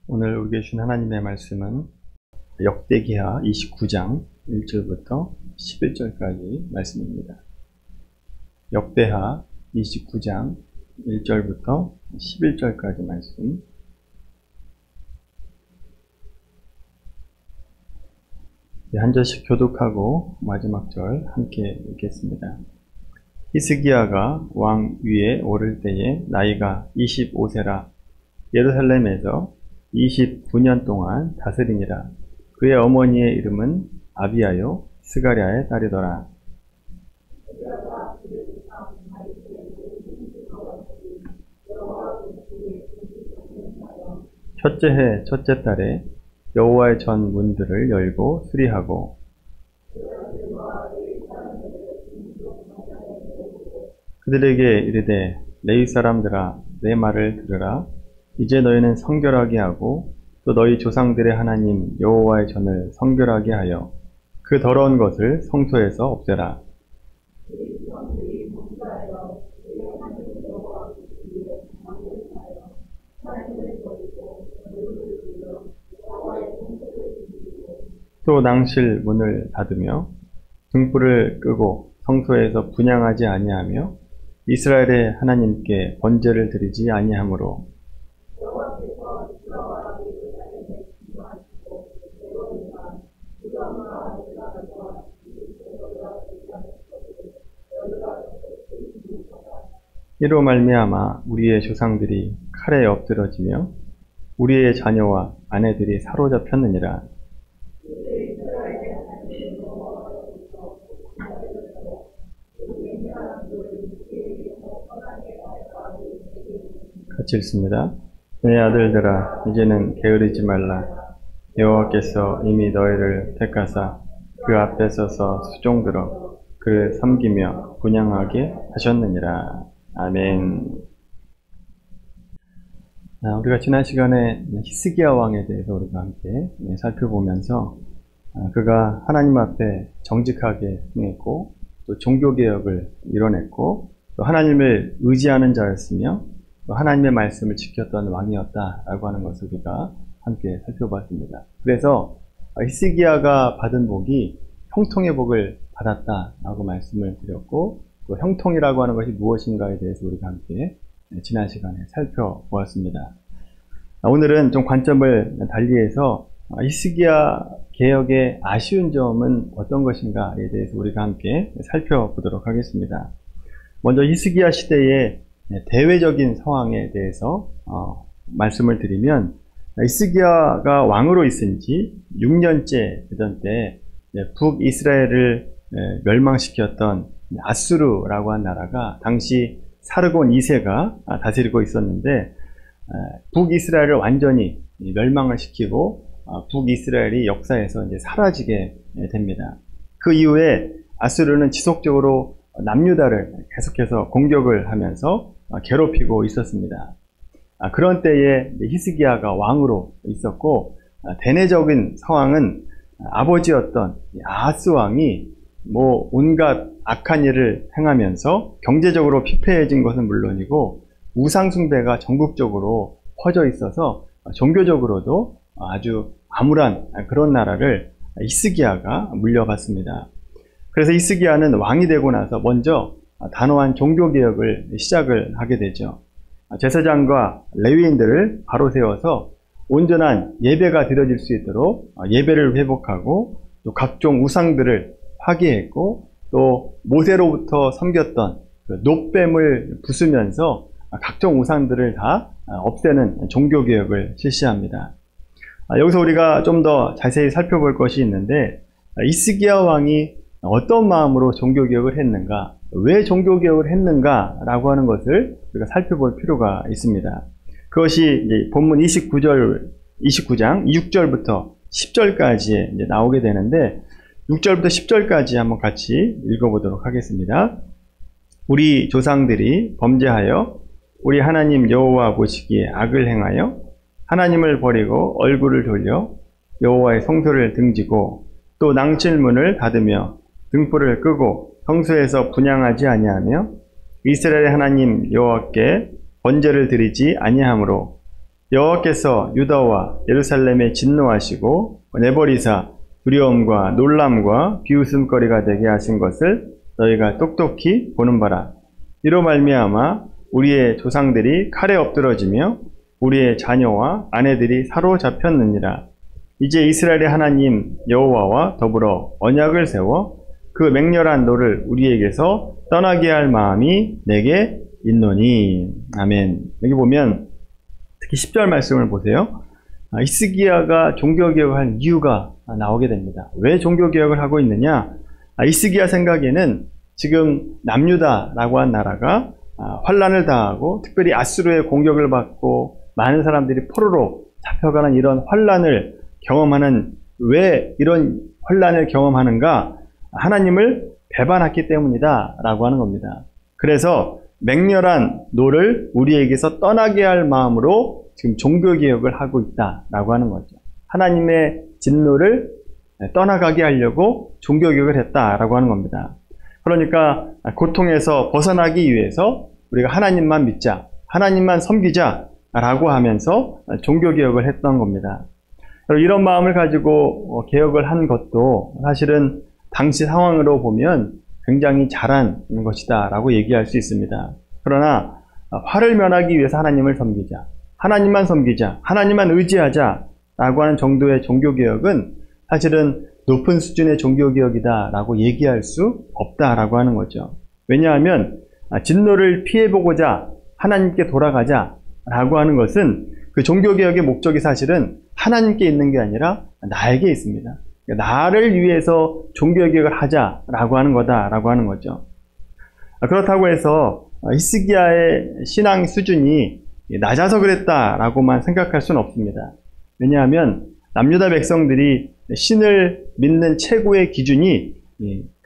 오늘 우리에게 주신 하나님의 말씀은 역대기하 29장 1절부터 11절까지 말씀입니다. 역대하 29장 1절부터 11절까지 말씀. 한 절씩 교독하고 마지막 절 함께 읽겠습니다. 히스기야가 왕 위에 오를 때에 나이가 25세라 예루살렘에서 29년 동안 다스리니라. 그의 어머니의 이름은 아비야요 스가랴의 딸이더라. 첫째 해 첫째 달에 여호와의 전 문들을 열고 수리하고 그들에게 이르되 레위 사람들아 내 말을 들으라. 이제 너희는 성결하게 하고 또 너희 조상들의 하나님 여호와의 전을 성결하게 하여 그 더러운 것을 성소에서 없애라. 또 낭실 문을 닫으며 등불을 끄고 성소에서 분향하지 아니하며 이스라엘의 하나님께 번제를 드리지 아니하므로 이로 말미암아 우리의 조상들이 칼에 엎드러지며 우리의 자녀와 아내들이 사로잡혔느니라. 같이 읽습니다. 내 아들들아 이제는 게으르지 말라. 여호와께서 이미 너희를 택하사 그 앞에 서서 수종들어 그를 섬기며 분향하게 하셨느니라. 아멘. 우리가 지난 시간에 히스기야 왕에 대해서 우리가 함께 살펴보면서 그가 하나님 앞에 정직하게 행했고 또 종교개혁을 이뤄냈고 또 하나님을 의지하는 자였으며 또 하나님의 말씀을 지켰던 왕이었다라고 하는 것을 우리가 함께 살펴봤습니다. 그래서 히스기야가 받은 복이 형통의 복을 받았다라고 말씀을 드렸고 또 형통이라고 하는 것이 무엇인가에 대해서 우리가 함께 지난 시간에 살펴보았습니다. 오늘은 좀 관점을 달리해서 히스기야 개혁의 아쉬운 점은 어떤 것인가에 대해서 우리가 함께 살펴보도록 하겠습니다. 먼저 히스기야 시대의 대외적인 상황에 대해서 말씀을 드리면 히스기야가 왕으로 있은 지 6년째 되던 때 북이스라엘을 멸망시켰던 아수르라고 한 나라가 당시 사르곤 2세가 다스리고 있었는데 북이스라엘을 완전히 멸망을 시키고 북이스라엘이 역사에서 이제 사라지게 됩니다. 그 이후에 아수르는 지속적으로 남유다를 계속해서 공격을 하면서 괴롭히고 있었습니다. 그런 때에 히스기야가 왕으로 있었고 대내적인 상황은 아버지였던 아하스 왕이 온갖 악한 일을 행하면서 경제적으로 피폐해진 것은 물론이고 우상 숭배가 전국적으로 퍼져 있어서 종교적으로도 아주 암울한 그런 나라를 히스기야가 물려받습니다. 그래서 히스기야는 왕이 되고 나서 먼저 단호한 종교개혁을 시작을 하게 되죠. 제사장과 레위인들을 바로 세워서 온전한 예배가 드려질 수 있도록 예배를 회복하고 또 각종 우상들을 파괴했고 또 모세로부터 섬겼던 녹뱀을 부수면서 각종 우상들을 다 없애는 종교개혁을 실시합니다. 여기서 우리가 좀 더 자세히 살펴볼 것이 있는데 히스기야 왕이 어떤 마음으로 종교개혁을 했는가, 왜 종교개혁을 했는가 라고 하는 것을 우리가 살펴볼 필요가 있습니다. 그것이 이제 본문 29장 6절부터 10절까지에 이제 나오게 되는데 6절부터 10절까지 한번 같이 읽어보도록 하겠습니다. 우리 조상들이 범죄하여 우리 하나님 여호와 보시기에 악을 행하여 하나님을 버리고 얼굴을 돌려 여호와의 성소를 등지고 또 낭실문을 닫으며 등불을 끄고 성소에서 분향하지 아니하며 이스라엘의 하나님 여호와께 번제를 드리지 아니하므로 여호와께서 유다와 예루살렘에 진노하시고 내버리사 두려움과 놀람과 비웃음거리가 되게 하신 것을 너희가 똑똑히 보는 바라. 이로 말미암아 우리의 조상들이 칼에 엎드러지며 우리의 자녀와 아내들이 사로잡혔느니라. 이제 이스라엘의 하나님 여호와와 더불어 언약을 세워 그 맹렬한 노를 우리에게서 떠나게 할 마음이 내게 있노니. 아멘. 여기 보면 특히 10절 말씀을 보세요. 히스기야가 종교개혁을 할 이유가 나오게 됩니다. 왜 종교개혁을 하고 있느냐? 히스기야 생각에는 지금 남유다라고 한 나라가 환란을 당하고 특별히 아수르의 공격을 받고 많은 사람들이 포로로 잡혀가는 이런 환란을 경험하는, 왜 이런 환란을 경험하는가? 하나님을 배반했기 때문이다 라고 하는 겁니다. 그래서 맹렬한 노를 우리에게서 떠나게 할 마음으로 지금 종교개혁을 하고 있다라고 하는 거죠. 하나님의 진노를 떠나가게 하려고 종교개혁을 했다라고 하는 겁니다. 그러니까 고통에서 벗어나기 위해서 우리가 하나님만 믿자, 하나님만 섬기자라고 하면서 종교개혁을 했던 겁니다. 이런 마음을 가지고 개혁을 한 것도 사실은 당시 상황으로 보면 굉장히 잘한 것이다 라고 얘기할 수 있습니다. 그러나 화를 면하기 위해서 하나님을 섬기자, 하나님만 섬기자, 하나님만 의지하자 라고 하는 정도의 종교개혁은 사실은 높은 수준의 종교개혁이다 라고 얘기할 수 없다 라고 하는 거죠. 왜냐하면 진노를 피해보고자 하나님께 돌아가자 라고 하는 것은 그 종교개혁의 목적이 사실은 하나님께 있는 게 아니라 나에게 있습니다. 나를 위해서 종교개혁을 하자라고 하는 거다라고 하는 거죠. 그렇다고 해서 히스기야의 신앙 수준이 낮아서 그랬다라고만 생각할 수는 없습니다. 왜냐하면 남유다 백성들이 신을 믿는 최고의 기준이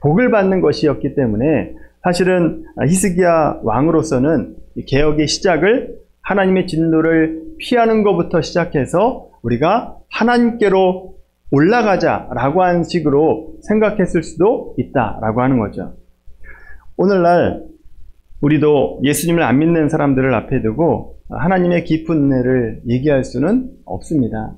복을 받는 것이었기 때문에 사실은 히스기야 왕으로서는 개혁의 시작을 하나님의 진노를 피하는 것부터 시작해서 우리가 하나님께로 올라가자라고 하는 식으로 생각했을 수도 있다라고 하는 거죠. 오늘날 우리도 예수님을 안 믿는 사람들을 앞에 두고 하나님의 깊은 은혜를 얘기할 수는 없습니다.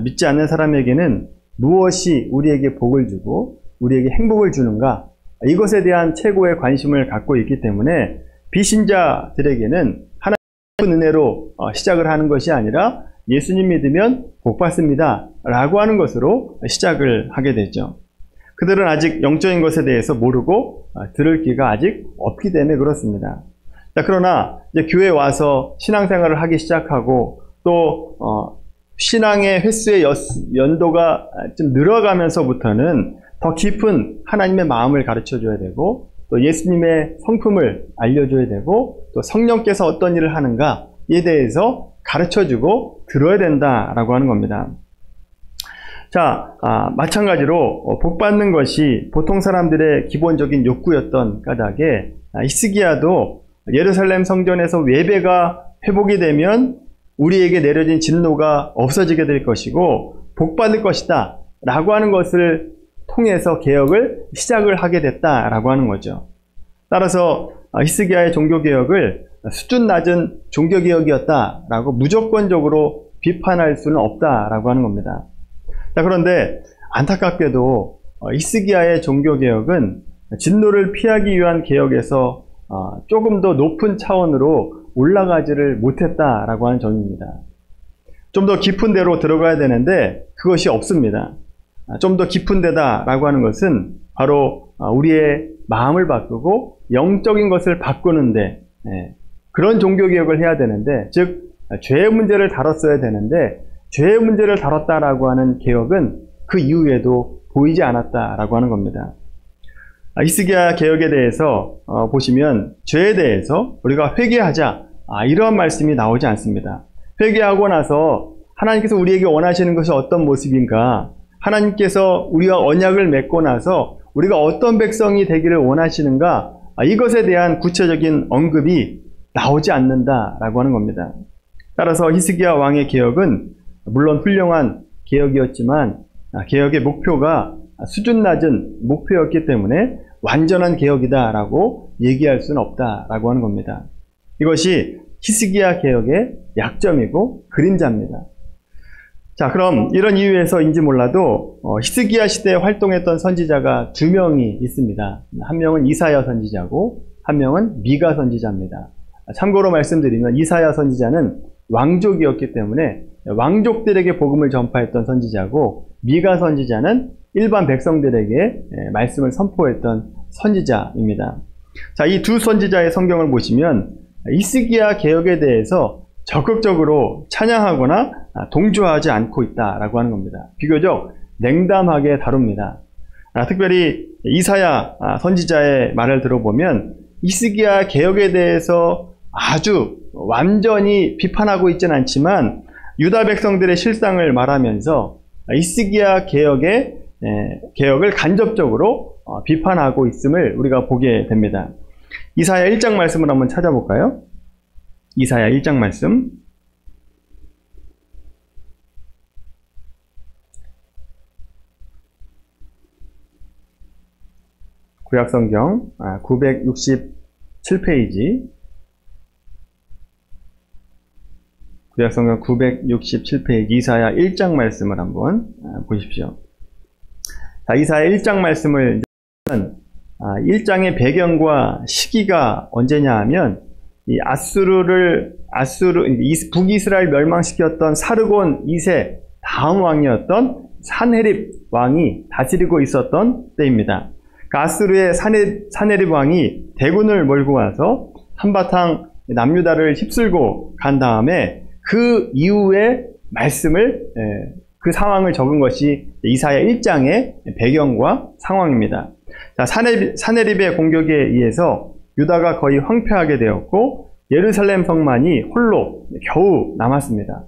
믿지 않는 사람에게는 무엇이 우리에게 복을 주고 우리에게 행복을 주는가, 이것에 대한 최고의 관심을 갖고 있기 때문에 비신자들에게는 하나님의 깊은 은혜로 시작을 하는 것이 아니라 예수님 믿으면 복 받습니다 라고 하는 것으로 시작을 하게 되죠. 그들은 아직 영적인 것에 대해서 모르고 들을 기가 아직 없기 때문에 그렇습니다. 그러나 이제 교회에 와서 신앙생활을 하기 시작하고 또 신앙의 횟수의 연도가 좀 늘어가면서부터는 더 깊은 하나님의 마음을 가르쳐줘야 되고 또 예수님의 성품을 알려줘야 되고 또 성령께서 어떤 일을 하는가에 대해서 가르쳐주고 들어야 된다라고 하는 겁니다. 자, 마찬가지로 복 받는 것이 보통 사람들의 기본적인 욕구였던 까닭에 히스기야도 예루살렘 성전에서 예배가 회복이 되면 우리에게 내려진 진노가 없어지게 될 것이고 복 받을 것이다 라고 하는 것을 통해서 개혁을 시작을 하게 됐다라고 하는 거죠. 따라서 히스기야의 종교개혁을 수준 낮은 종교개혁이었다라고 무조건적으로 비판할 수는 없다라고 하는 겁니다. 자, 그런데 안타깝게도 히스기야의 종교개혁은 진노를 피하기 위한 개혁에서 조금 더 높은 차원으로 올라가지를 못했다라고 하는 점입니다. 좀 더 깊은 데로 들어가야 되는데 그것이 없습니다. 좀 더 깊은 데다라고 하는 것은 바로 우리의 마음을 바꾸고 영적인 것을 바꾸는데 그런 종교개혁을 해야 되는데, 즉 죄의 문제를 다뤘어야 되는데 죄의 문제를 다뤘다라고 하는 개혁은 그 이후에도 보이지 않았다라고 하는 겁니다. 히스기야 개혁에 대해서 보시면 죄에 대해서 우리가 회개하자 이러한 말씀이 나오지 않습니다. 회개하고 나서 하나님께서 우리에게 원하시는 것이 어떤 모습인가, 하나님께서 우리와 언약을 맺고 나서 우리가 어떤 백성이 되기를 원하시는가, 이것에 대한 구체적인 언급이 나오지 않는다라고 하는 겁니다. 따라서 히스기야 왕의 개혁은 물론 훌륭한 개혁이었지만 개혁의 목표가 수준 낮은 목표였기 때문에 완전한 개혁이다라고 얘기할 수는 없다라고 하는 겁니다. 이것이 히스기야 개혁의 약점이고 그림자입니다. 자, 그럼 이런 이유에서인지 몰라도 히스기야 시대에 활동했던 선지자가 두 명이 있습니다. 한 명은 이사야 선지자고 한 명은 미가 선지자입니다. 참고로 말씀드리면 이사야 선지자는 왕족이었기 때문에 왕족들에게 복음을 전파했던 선지자고, 미가 선지자는 일반 백성들에게 말씀을 선포했던 선지자입니다. 자, 이 두 선지자의 성경을 보시면 히스기야 개혁에 대해서 적극적으로 찬양하거나 동조하지 않고 있다라고 하는 겁니다. 비교적 냉담하게 다룹니다. 특별히 이사야 선지자의 말을 들어보면 히스기야 개혁에 대해서 아주 완전히 비판하고 있지는 않지만 유다 백성들의 실상을 말하면서 히스기야 개혁을 간접적으로 비판하고 있음을 우리가 보게 됩니다. 이사야 1장 말씀을 한번 찾아볼까요? 이사야 1장 말씀. 구약성경 967페이지. 구약성경 967페이지 이사야 1장 말씀을 한번 보십시오. 자, 이사야 1장 말씀을 1장의 배경과 시기가 언제냐 하면 이 북이스라엘 멸망시켰던 사르곤 2세 다음 왕이었던 사네립 왕이 다스리고 있었던 때입니다. 아수르의 사네립 왕이 대군을 몰고 와서 한바탕 남유다를 휩쓸고 간 다음에 그 이후의 말씀을, 그 상황을 적은 것이 이사야 1장의 배경과 상황입니다. 자, 사네립의 공격에 의해서 유다가 거의 황폐하게 되었고 예루살렘 성만이 홀로 겨우 남았습니다.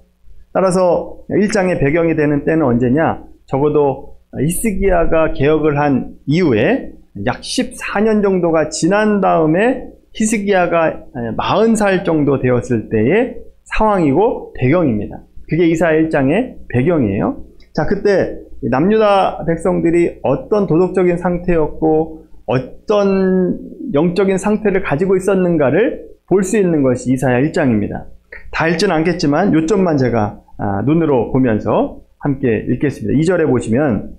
따라서 1장의 배경이 되는 때는 언제냐? 적어도 히스기야가 개혁을 한 이후에 약 14년 정도가 지난 다음에 히스기야가 40살 정도 되었을 때의 상황이고 배경입니다. 그게 이사야 1장의 배경이에요. 자, 그때 남유다 백성들이 어떤 도덕적인 상태였고 어떤 영적인 상태를 가지고 있었는가를 볼 수 있는 것이 이사야 1장입니다. 다 읽지는 않겠지만 요점만 제가 눈으로 보면서 함께 읽겠습니다. 2절에 보시면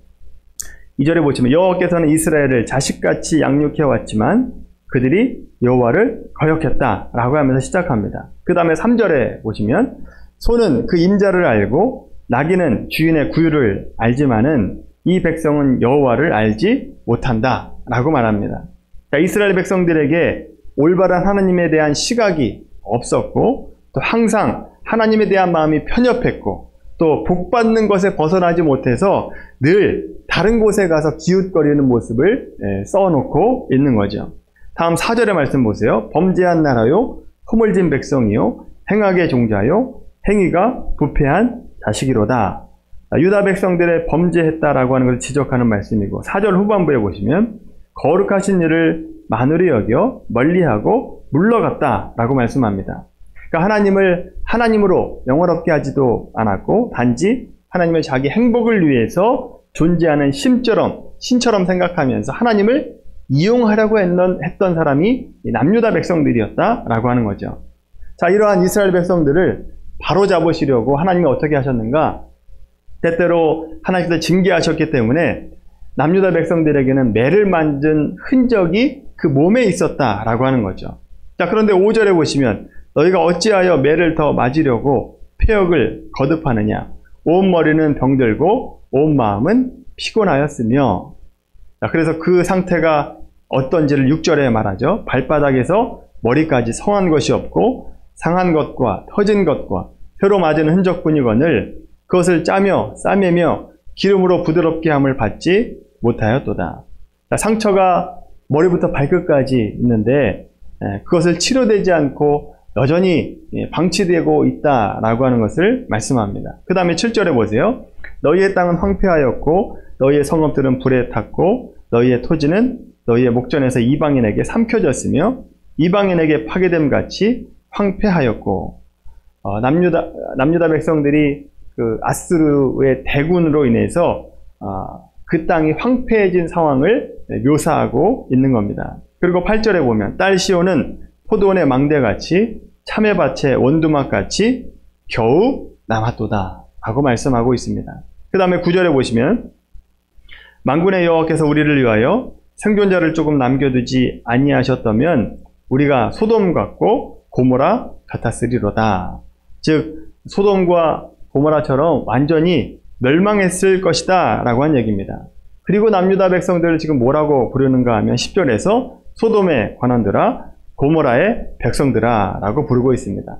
여호와께서는 이스라엘을 자식같이 양육해 왔지만 그들이 여호와를 거역했다라고 하면서 시작합니다. 그 다음에 3절에 보시면 소는 그 임자를 알고 나귀는 주인의 구유를 알지만은 이 백성은 여호와를 알지 못한다라고 말합니다. 자, 이스라엘 백성들에게 올바른 하나님에 대한 시각이 없었고 또 항상 하나님에 대한 마음이 편협했고 또 복받는 것에 벗어나지 못해서 늘 다른 곳에 가서 기웃거리는 모습을 써놓고 있는 거죠. 다음 4절의 말씀 보세요. 범죄한 나라요 허물진 백성이요 행악의 종자요 행위가 부패한 자식이로다. 유다 백성들의 범죄했다라고 하는 것을 지적하는 말씀이고 4절 후반부에 보시면 거룩하신 일을 만으로 여겨 멀리하고 물러갔다라고 말씀합니다. 그러니까 하나님을 하나님으로 영원롭게 하지도 않았고 단지 하나님을 자기 행복을 위해서 존재하는 신처럼 생각하면서 하나님을 이용하려고 했던 사람이 남유다 백성들이었다라고 하는 거죠. 자, 이러한 이스라엘 백성들을 바로잡으시려고 하나님이 어떻게 하셨는가? 때때로 하나님께서 징계하셨기 때문에 남유다 백성들에게는 매를 만든 흔적이 그 몸에 있었다라고 하는 거죠. 자, 그런데 5절에 보시면 너희가 어찌하여 매를 더 맞으려고 폐역을 거듭하느냐? 온 머리는 병들고 온 마음은 피곤하였으며. 자, 그래서 그 상태가 어떤지를 6절에 말하죠. 발바닥에서 머리까지 성한 것이 없고 상한 것과 터진 것과 혀로 맞은 흔적뿐이거늘 그것을 짜며 싸매며 기름으로 부드럽게 함을 받지 못하였도다. 자, 상처가 머리부터 발끝까지 있는데 그것을 치료되지 않고 여전히 방치되고 있다라고 하는 것을 말씀합니다. 그 다음에 7절에 보세요. 너희의 땅은 황폐하였고 너희의 성읍들은 불에 탔고 너희의 토지는 너희의 목전에서 이방인에게 삼켜졌으며 이방인에게 파괴됨 같이 황폐하였고 남유다 백성들이 그 아수르의 대군으로 인해서 그 땅이 황폐해진 상황을 묘사하고 있는 겁니다. 그리고 8절에 보면 딸 시온은 포도원의 망대같이 참외밭의 원두막 같이 겨우 남았도다 라고 말씀하고 있습니다. 그 다음에 9절에 보시면 만군의 여호와께서 우리를 위하여 생존자를 조금 남겨두지 아니하셨다면 우리가 소돔 같고 고모라 같았으리로다. 즉 소돔과 고모라처럼 완전히 멸망했을 것이다 라고 한 얘기입니다. 그리고 남유다 백성들을 지금 뭐라고 부르는가 하면 10절에서 소돔의 관원들아 고모라의 백성들아 라고 부르고 있습니다.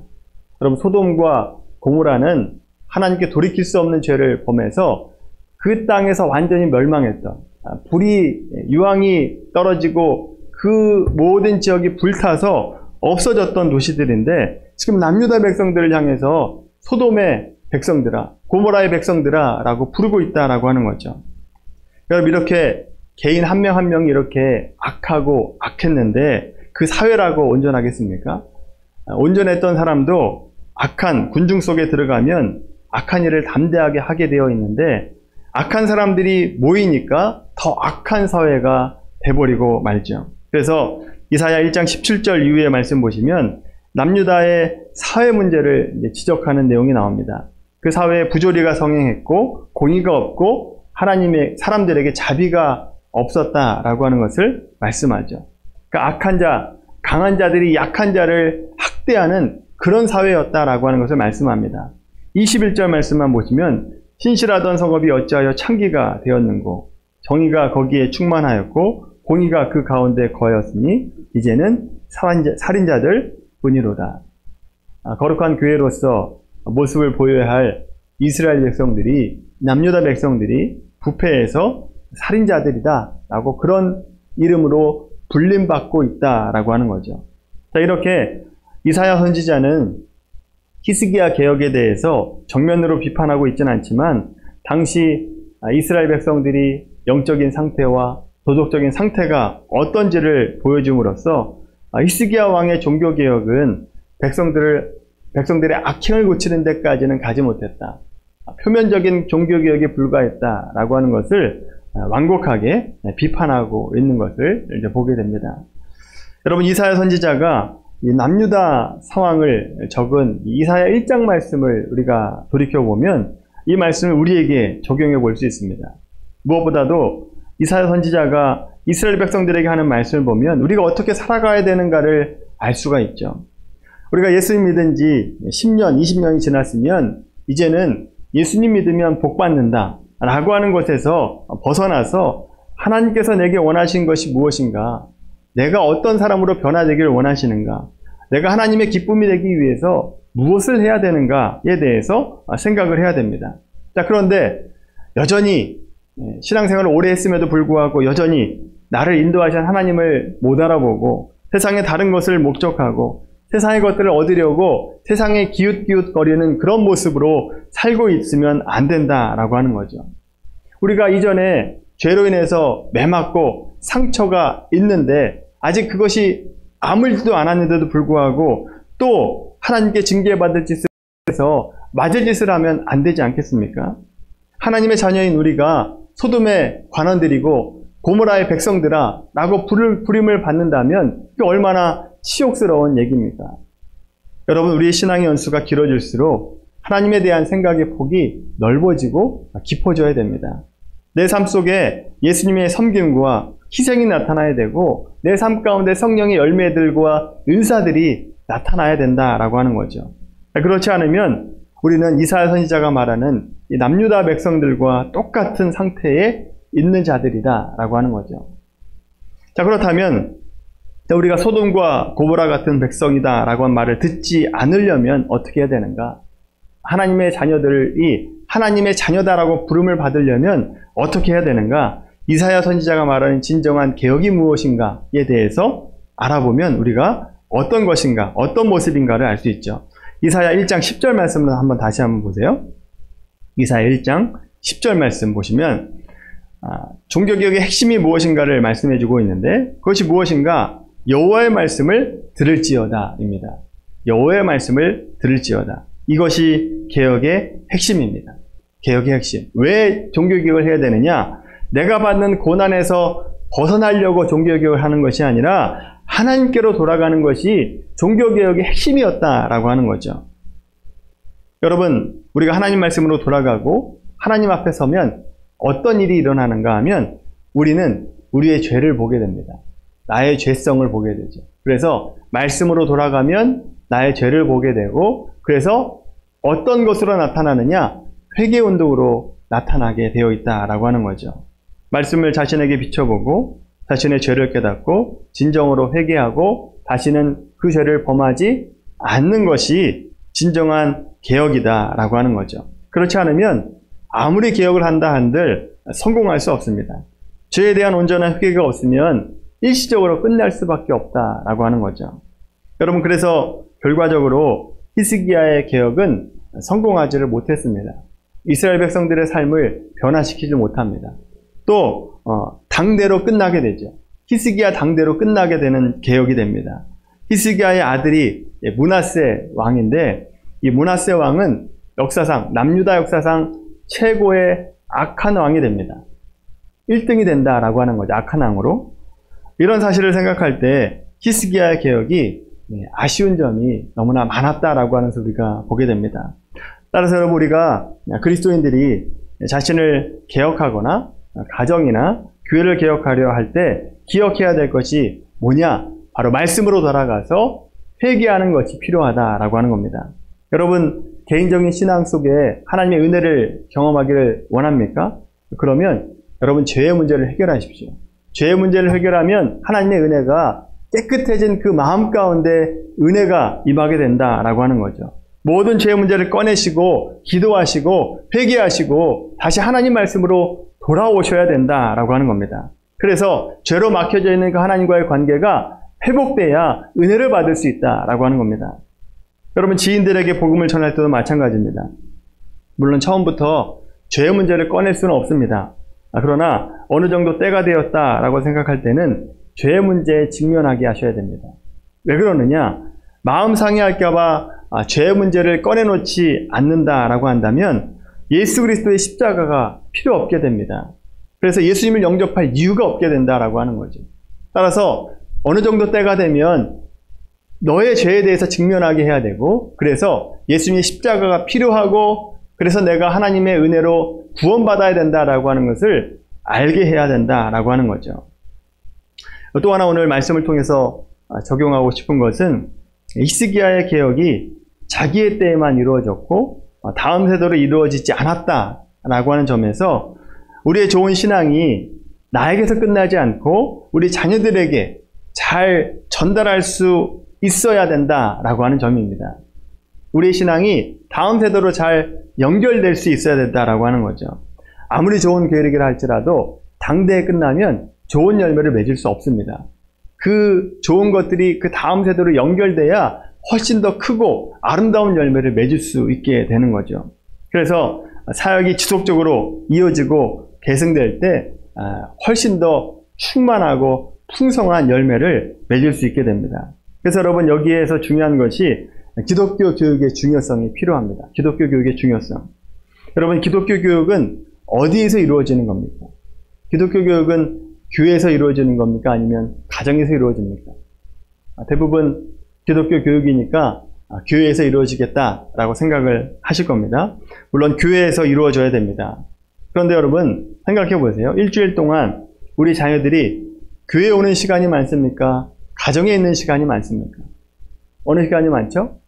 여러분 소돔과 고모라는 하나님께 돌이킬 수 없는 죄를 범해서 그 땅에서 완전히 멸망했던, 불이 유황이 떨어지고 그 모든 지역이 불타서 없어졌던 도시들인데 지금 남유다 백성들을 향해서 소돔의 백성들아 고모라의 백성들아 라고 부르고 있다라고 하는 거죠. 여러분 이렇게 개인 한 명 한 명이 이렇게 악하고 악했는데 그 사회라고 온전하겠습니까? 온전했던 사람도 악한 군중 속에 들어가면 악한 일을 담대하게 하게 되어 있는데 악한 사람들이 모이니까 더 악한 사회가 돼버리고 말죠. 그래서 이사야 1장 17절 이후의 말씀 보시면 남유다의 사회 문제를 지적하는 내용이 나옵니다. 그 사회에 부조리가 성행했고 공의가 없고 하나님의 사람들에게 자비가 없었다라고 하는 것을 말씀하죠. 그러니까 악한 자, 강한 자들이 약한 자를 학대하는 그런 사회였다라고 하는 것을 말씀합니다. 21절 말씀만 보시면 신실하던 성읍이 어찌하여 창기가 되었는고 정의가 거기에 충만하였고 공의가 그 가운데 거였으니 이제는 살인자들 뿐이로다. 거룩한 교회로서 모습을 보여야 할 이스라엘 백성들이 남유다 백성들이 부패해서 살인자들이다 라고 그런 이름으로 불림받고 있다라고 하는 거죠. 자, 이렇게 이사야 선지자는 히스기야 개혁에 대해서 정면으로 비판하고 있지는 않지만 당시 이스라엘 백성들이 영적인 상태와 도덕적인 상태가 어떤지를 보여줌으로써 히스기야 왕의 종교개혁은 백성들의 악행을 고치는 데까지는 가지 못했다. 표면적인 종교개혁에 불과했다라고 하는 것을 완곡하게 비판하고 있는 것을 이제 보게 됩니다. 여러분 이사야 선지자가 이 남유다 상황을 적은 이사야 1장 말씀을 우리가 돌이켜보면 이 말씀을 우리에게 적용해 볼 수 있습니다. 무엇보다도 이사야 선지자가 이스라엘 백성들에게 하는 말씀을 보면 우리가 어떻게 살아가야 되는가를 알 수가 있죠. 우리가 예수님 믿은 지 10년, 20년이 지났으면 이제는 예수님 믿으면 복 받는다 라고 하는 것에서 벗어나서 하나님께서 내게 원하신 것이 무엇인가, 내가 어떤 사람으로 변화되기를 원하시는가, 내가 하나님의 기쁨이 되기 위해서 무엇을 해야 되는가에 대해서 생각을 해야 됩니다. 자, 그런데 여전히 신앙생활을 오래 했음에도 불구하고 여전히 나를 인도하신 하나님을 못 알아보고 세상의 다른 것을 목적하고 세상의 것들을 얻으려고 세상에 기웃기웃거리는 그런 모습으로 살고 있으면 안 된다라고 하는 거죠. 우리가 이전에 죄로 인해서 매맞고 상처가 있는데 아직 그것이 아물지도 않았는데도 불구하고 또 하나님께 징계받을 짓을 해서 맞을 짓을 하면 안 되지 않겠습니까? 하나님의 자녀인 우리가 소돔의 관원들이고 고모라의 백성들아 라고 부름을 받는다면 그게 얼마나 치욕스러운 얘기입니까? 여러분 우리의 신앙의 연수가 길어질수록 하나님에 대한 생각의 폭이 넓어지고 깊어져야 됩니다. 내 삶 속에 예수님의 섬김과 희생이 나타나야 되고 내 삶 가운데 성령의 열매들과 은사들이 나타나야 된다라고 하는 거죠. 그렇지 않으면 우리는 이사야 선지자가 말하는 이 남유다 백성들과 똑같은 상태에 있는 자들이다라고 하는 거죠. 자, 그렇다면 우리가 소돔과 고모라 같은 백성이다라고 한 말을 듣지 않으려면 어떻게 해야 되는가? 하나님의 자녀들이 하나님의 자녀다라고 부름을 받으려면 어떻게 해야 되는가? 이사야 선지자가 말하는 진정한 개혁이 무엇인가에 대해서 알아보면 우리가 어떤 것인가, 어떤 모습인가를 알 수 있죠. 이사야 1장 10절 말씀을 다시 한번 보세요. 이사야 1장 10절 말씀 보시면 종교개혁의 핵심이 무엇인가를 말씀해주고 있는데 그것이 무엇인가? 여호와의 말씀을 들을지어다 입니다. 여호와의 말씀을 들을지어다. 이것이 개혁의 핵심입니다. 개혁의 핵심. 왜 종교개혁을 해야 되느냐? 내가 받는 고난에서 벗어나려고 종교개혁을 하는 것이 아니라 하나님께로 돌아가는 것이 종교개혁의 핵심이었다라고 하는 거죠. 여러분, 우리가 하나님 말씀으로 돌아가고 하나님 앞에 서면 어떤 일이 일어나는가 하면 우리는 우리의 죄를 보게 됩니다. 나의 죄성을 보게 되죠. 그래서 말씀으로 돌아가면 나의 죄를 보게 되고, 그래서 어떤 것으로 나타나느냐? 회개운동으로 나타나게 되어 있다라고 하는 거죠. 말씀을 자신에게 비춰보고 자신의 죄를 깨닫고 진정으로 회개하고 다시는 그 죄를 범하지 않는 것이 진정한 개혁이다라고 하는 거죠. 그렇지 않으면 아무리 개혁을 한다 한들 성공할 수 없습니다. 죄에 대한 온전한 회개가 없으면 일시적으로 끝날 수밖에 없다라고 하는 거죠. 여러분, 그래서 결과적으로 히스기야의 개혁은 성공하지를 못했습니다. 이스라엘 백성들의 삶을 변화시키지 못합니다. 또 당대로 끝나게 되죠. 히스기야 당대로 끝나게 되는 개혁이 됩니다. 히스기야의 아들이 므낫세 왕인데, 이 므낫세 왕은 역사상, 남유다 역사상 최고의 악한 왕이 됩니다. 1등이 된다라고 하는 거죠. 악한 왕으로. 이런 사실을 생각할 때 히스기야의 개혁이 아쉬운 점이 너무나 많았다라고 하는 것을 우리가 보게 됩니다. 따라서 여러분, 우리가 그리스도인들이 자신을 개혁하거나 가정이나 교회를 개혁하려 할 때 기억해야 될 것이 뭐냐? 바로 말씀으로 돌아가서 회개하는 것이 필요하다라고 하는 겁니다. 여러분, 개인적인 신앙 속에 하나님의 은혜를 경험하기를 원합니까? 그러면 여러분, 죄의 문제를 해결하십시오. 죄의 문제를 해결하면 하나님의 은혜가, 깨끗해진 그 마음 가운데 은혜가 임하게 된다라고 하는 거죠. 모든 죄의 문제를 꺼내시고 기도하시고 회개하시고 다시 하나님 말씀으로 돌아오셔야 된다라고 하는 겁니다. 그래서 죄로 막혀져 있는 그 하나님과의 관계가 회복돼야 은혜를 받을 수 있다라고 하는 겁니다. 여러분, 지인들에게 복음을 전할 때도 마찬가지입니다. 물론 처음부터 죄의 문제를 꺼낼 수는 없습니다. 그러나 어느 정도 때가 되었다라고 생각할 때는 죄의 문제에 직면하게 하셔야 됩니다. 왜 그러느냐? 마음 상해할까봐 죄의 문제를 꺼내놓지 않는다라고 한다면 예수 그리스도의 십자가가 필요 없게 됩니다. 그래서 예수님을 영접할 이유가 없게 된다라고 하는 거죠. 따라서 어느 정도 때가 되면 너의 죄에 대해서 직면하게 해야 되고, 그래서 예수님의 십자가가 필요하고, 그래서 내가 하나님의 은혜로 구원받아야 된다라고 하는 것을 알게 해야 된다라고 하는 거죠. 또 하나 오늘 말씀을 통해서 적용하고 싶은 것은 히스기야의 개혁이 자기의 때에만 이루어졌고 다음 세대로 이루어지지 않았다라고 하는 점에서 우리의 좋은 신앙이 나에게서 끝나지 않고 우리 자녀들에게 잘 전달할 수 있어야 된다라고 하는 점입니다. 우리의 신앙이 다음 세대로 잘 연결될 수 있어야 된다라고 하는 거죠. 아무리 좋은 계획이라 할지라도 당대에 끝나면 좋은 열매를 맺을 수 없습니다. 그 좋은 것들이 그 다음 세대로 연결돼야 훨씬 더 크고 아름다운 열매를 맺을 수 있게 되는 거죠. 그래서 사역이 지속적으로 이어지고 계승될 때 훨씬 더 충만하고 풍성한 열매를 맺을 수 있게 됩니다. 그래서 여러분, 여기에서 중요한 것이 기독교 교육의 중요성이 필요합니다. 기독교 교육의 중요성. 여러분, 기독교 교육은 어디에서 이루어지는 겁니까? 기독교 교육은 교회에서 이루어지는 겁니까? 아니면 가정에서 이루어집니까? 대부분 기독교 교육이니까 교회에서 이루어지겠다라고 생각을 하실 겁니다. 물론 교회에서 이루어져야 됩니다. 그런데 여러분, 생각해 보세요. 일주일 동안 우리 자녀들이 교회에 오는 시간이 많습니까? 가정에 있는 시간이 많습니까? 어느 시간이 많죠?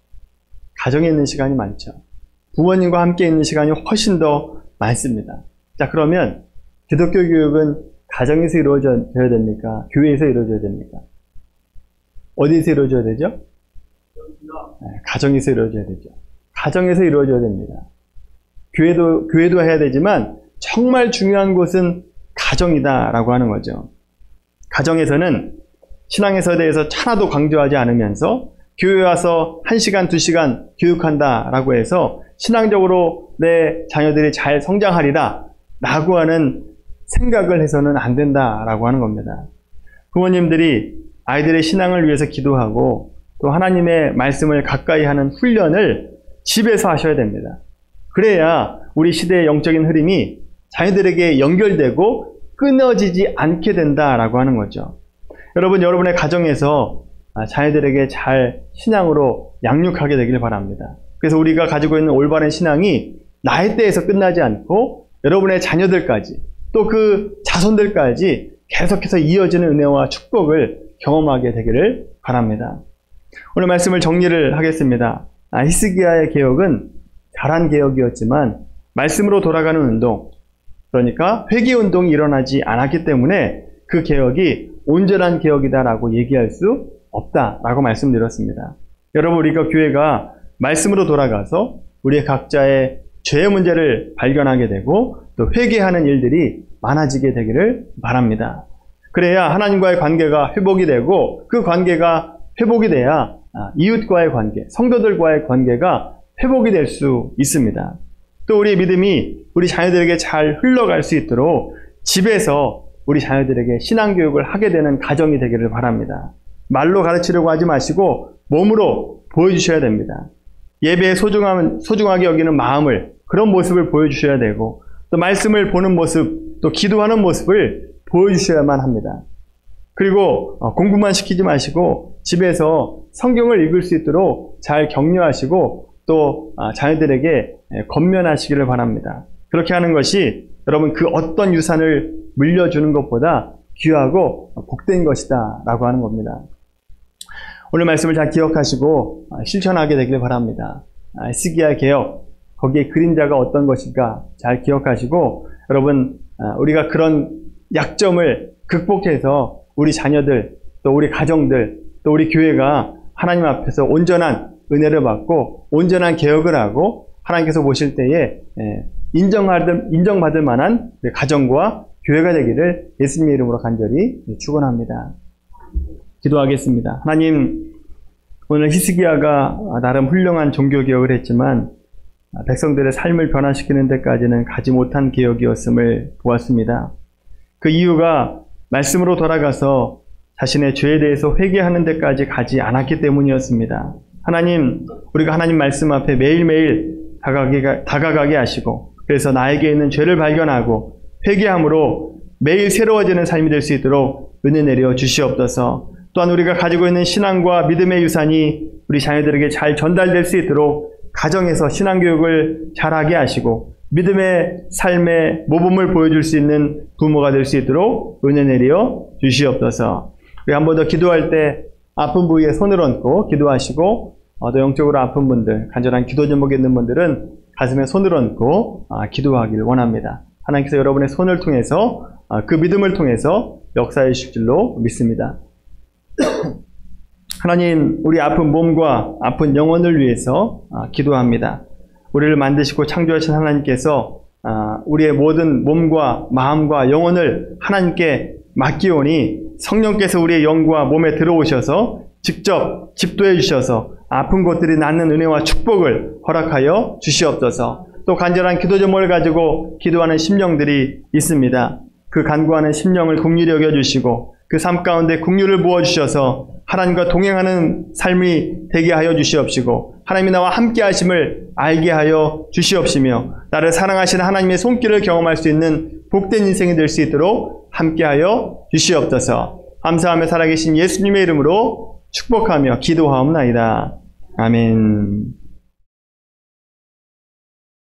가정에 있는 시간이 많죠. 부모님과 함께 있는 시간이 훨씬 더 많습니다. 자, 그러면 기독교 교육은 가정에서 이루어져야 됩니까? 교회에서 이루어져야 됩니까? 어디에서 이루어져야 되죠? 가정에서 이루어져야 되죠. 가정에서 이루어져야 됩니다. 교회도 해야 되지만 정말 중요한 곳은 가정이다라고 하는 거죠. 가정에서는 신앙에 대해서 하나도 강조하지 않으면서 교회 와서 1시간, 2시간 교육한다라고 해서 신앙적으로 내 자녀들이 잘 성장하리라 라고 하는 생각을 해서는 안 된다라고 하는 겁니다. 부모님들이 아이들의 신앙을 위해서 기도하고 또 하나님의 말씀을 가까이 하는 훈련을 집에서 하셔야 됩니다. 그래야 우리 시대의 영적인 흐름이 자녀들에게 연결되고 끊어지지 않게 된다라고 하는 거죠. 여러분, 여러분의 가정에서 자녀들에게 잘 신앙으로 양육하게 되길 바랍니다. 그래서 우리가 가지고 있는 올바른 신앙이 나의 때에서 끝나지 않고 여러분의 자녀들까지 또 그 자손들까지 계속해서 이어지는 은혜와 축복을 경험하게 되기를 바랍니다. 오늘 말씀을 정리를 하겠습니다. 히스기야의 개혁은 잘한 개혁이었지만 말씀으로 돌아가는 운동, 그러니까 회개운동이 일어나지 않았기 때문에 그 개혁이 온전한 개혁이다라고 얘기할 수 없다라고 말씀드렸습니다. 여러분, 우리가 교회가 말씀으로 돌아가서 우리의 각자의 죄의 문제를 발견하게 되고 또 회개하는 일들이 많아지게 되기를 바랍니다. 그래야 하나님과의 관계가 회복이 되고 그 관계가 회복이 돼야 이웃과의 관계, 성도들과의 관계가 회복이 될 수 있습니다. 또 우리의 믿음이 우리 자녀들에게 잘 흘러갈 수 있도록 집에서 우리 자녀들에게 신앙교육을 하게 되는 가정이 되기를 바랍니다. 말로 가르치려고 하지 마시고 몸으로 보여주셔야 됩니다. 예배에 소중하게 여기는 마음을, 그런 모습을 보여주셔야 되고 또 말씀을 보는 모습, 또 기도하는 모습을 보여주셔야만 합니다. 그리고 공부만 시키지 마시고 집에서 성경을 읽을 수 있도록 잘 격려하시고 또 자녀들에게 권면하시기를 바랍니다. 그렇게 하는 것이 여러분 그 어떤 유산을 물려주는 것보다 귀하고 복된 것이다 라고 하는 겁니다. 오늘 말씀을 잘 기억하시고 실천하게 되길 바랍니다. 히스기야 개혁, 거기에 그림자가 어떤 것인가 잘 기억하시고 여러분 우리가 그런 약점을 극복해서 우리 자녀들, 또 우리 가정들, 또 우리 교회가 하나님 앞에서 온전한 은혜를 받고 온전한 개혁을 하고 하나님께서 보실 때에 인정받을 만한 가정과 교회가 되기를 예수님의 이름으로 간절히 축원합니다. 기도하겠습니다. 하나님, 오늘 히스기야가 나름 훌륭한 종교개혁을 했지만 백성들의 삶을 변화시키는 데까지는 가지 못한 개혁이었음을 보았습니다. 그 이유가 말씀으로 돌아가서 자신의 죄에 대해서 회개하는 데까지 가지 않았기 때문이었습니다. 하나님, 우리가 하나님 말씀 앞에 매일매일 다가가게 하시고 그래서 나에게 있는 죄를 발견하고 회개함으로 매일 새로워지는 삶이 될 수 있도록 은혜 내려 주시옵소서. 또한 우리가 가지고 있는 신앙과 믿음의 유산이 우리 자녀들에게 잘 전달될 수 있도록 가정에서 신앙교육을 잘하게 하시고 믿음의 삶의 모범을 보여줄 수 있는 부모가 될 수 있도록 은혜 내려 주시옵소서. 우리 한 번 더 기도할 때 아픈 부위에 손을 얹고 기도하시고 또 영적으로 아픈 분들, 간절한 기도 제목이 있는 분들은 가슴에 손을 얹고 기도하기를 원합니다. 하나님께서 여러분의 손을 통해서 그 믿음을 통해서 역사해 주실 줄로 믿습니다. 하나님, 우리 아픈 몸과 아픈 영혼을 위해서 기도합니다. 우리를 만드시고 창조하신 하나님께서 우리의 모든 몸과 마음과 영혼을 하나님께 맡기오니 성령께서 우리의 영과 몸에 들어오셔서 직접 집도해 주셔서 아픈 곳들이 낫는 은혜와 축복을 허락하여 주시옵소서. 또 간절한 기도 제목을 가지고 기도하는 심령들이 있습니다. 그 간구하는 심령을 긍휼히 여겨주시고 그 삶 가운데 긍휼을 부어주셔서 하나님과 동행하는 삶이 되게 하여 주시옵시고 하나님이 나와 함께 하심을 알게 하여 주시옵시며 나를 사랑하시는 하나님의 손길을 경험할 수 있는 복된 인생이 될 수 있도록 함께 하여 주시옵소서. 감사하며 살아계신 예수님의 이름으로 축복하며 기도하옵나이다. 아멘.